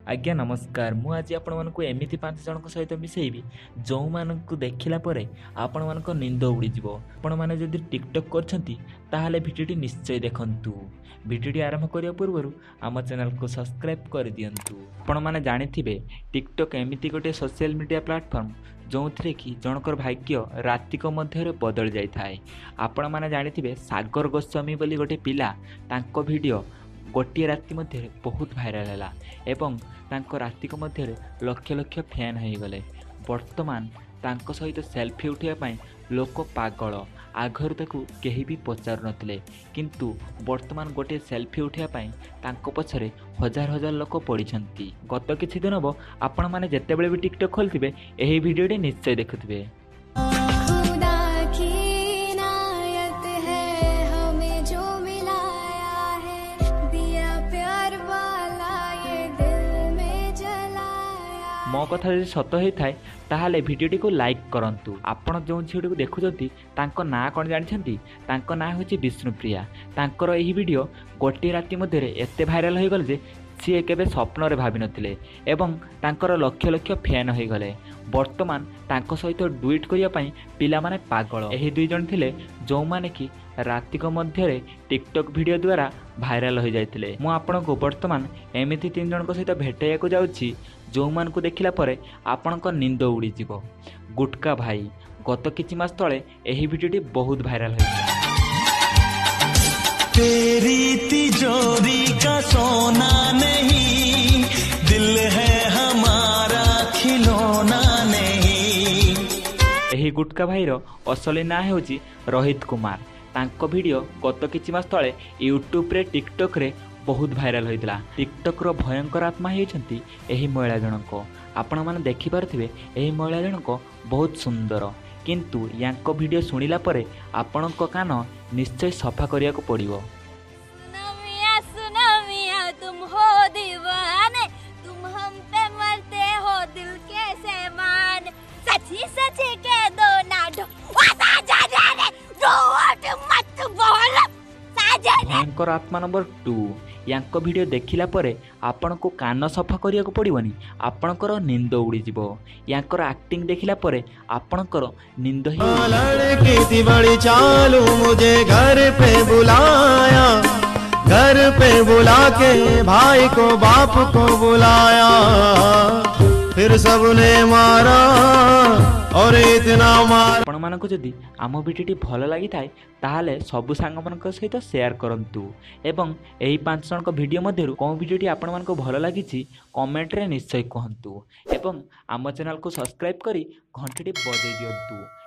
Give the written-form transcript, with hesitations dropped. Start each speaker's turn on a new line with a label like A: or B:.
A: आज्ञा नमस्कार। मु आज एमती 5 जन सहित मिसेबी जो मानू देखला आपण मान निंद उड़ीज। आपण मैंने जदि टिकटक कर भिडियो निश्चय देखु। भिडियो आरंभ करने पूर्व आम चैनल को सब्सक्राइब कर दिंतु। आपण मैंने जानी टिकटक एमती गोटे सोशल मीडिया प्लेटफॉर्म जो थे कि जनकर भाग्य रातिक मध्य बदल जाए। आपण मैंने जानी सागर गोस्वामी बोली गोटे पिला तांको वीडियो गोटे राति मध्य बहुत भाइराल है एवं तांको रातिक मध्य लक्ष लक्ष फैन हो गले। वर्तमान तांको सहित सेल्फी उठाइबा लोक पागल। आगरू ताकू केही भी पचार नथिले किंतु वर्तमान गोटे सेल्फी उठाइबा तांको पछरे हजार हजार लोक पड़िछंती। गत किछि दिन हबो आपण माने जेतेबेले भी टिकटक खोलथिबे एही वीडियोटी निश्चय देखुथिबे। मो कथा जदि सत होता है ताहले भिडियोटी को लाइक करंतु। आपण जो झीटी को देखुंती तांको ना कौन जानते तांको ना होची विष्णुप्रिया। तांकर एही वीडियो गोटे राति मध्य एते भाइराल हो गले जे सी केबे स्वप्न रे भाबी नथिले एवं तांकर लक्ष लक्ष फैन हो गले। वर्तमान तांको सहित डुइट करिया पई पिला माने पागल। एही दुई जन थिले जो माने कि रातिक मध्य टिकटक वीडियो द्वारा भाइराल हो जाइतिले। मु आपण को वर्तमान एमिति 3 जन सहित भेटाइया को जाउछि जो मान को देखिला परे आपण को नींद उड़ी जीवो। गुटका भाई गत किछि मास तळे एही वीडियोटी बहुत भाइराल होइछा।
B: तेरी तिजोरी का सोना नहीं, दिल है हमारा खिलौना नहीं।
A: एही गुटका भाई रो असली ना हेउची रोहित कुमार। तांको वीडियो गत किछि मास तळे यूट्यूब रे टिकटक रे बहुत भाइराल होइतला। टिकटक रो भयंकर आत्मा होइछंती एही महिला जनक। आपण माने देखि पारथिबे एही महिला जनक बहुत सुंदर किंतु यांको वीडियो सुनिला परे आपणको कान निश्चय सफा करिया को पड़िबो।
C: सुनो मियां तुम हो दीवाने, तुम हम पे मरते हो दिल कैसे मान। सच्ची सच्ची कह दो ना दो साजन रोट मत बोल साजन।
A: भयंकर आत्मा नंबर 2 यांको वीडियो देखिला परे आपण को कान सफा करिया को पड़िबनी। आपणकर नींद उड़ी जीवो। यांकर एक्टिंग देखिला परे आपणकर नींद ही
B: लड़की थी बड़ी चालू, मुझे घर पे बुलाया, घर पे बुला के भाई को बाप को बुलाया, फिर सबने मारा और इतना मार।
A: आपण मानको जदि आम भिडियोटी भल लगी थाए ताहले सबु सांग मानक सहित शेयर करंतु एवं एही 5 जन वीडियो मध्यरु कोन वीडियोटी आपण मानको भल लागिछि कमेंट रे निश्चय कहंतु एवं आम चैनल को सब्सक्राइब करी घंटीटी बजाई दियंतु।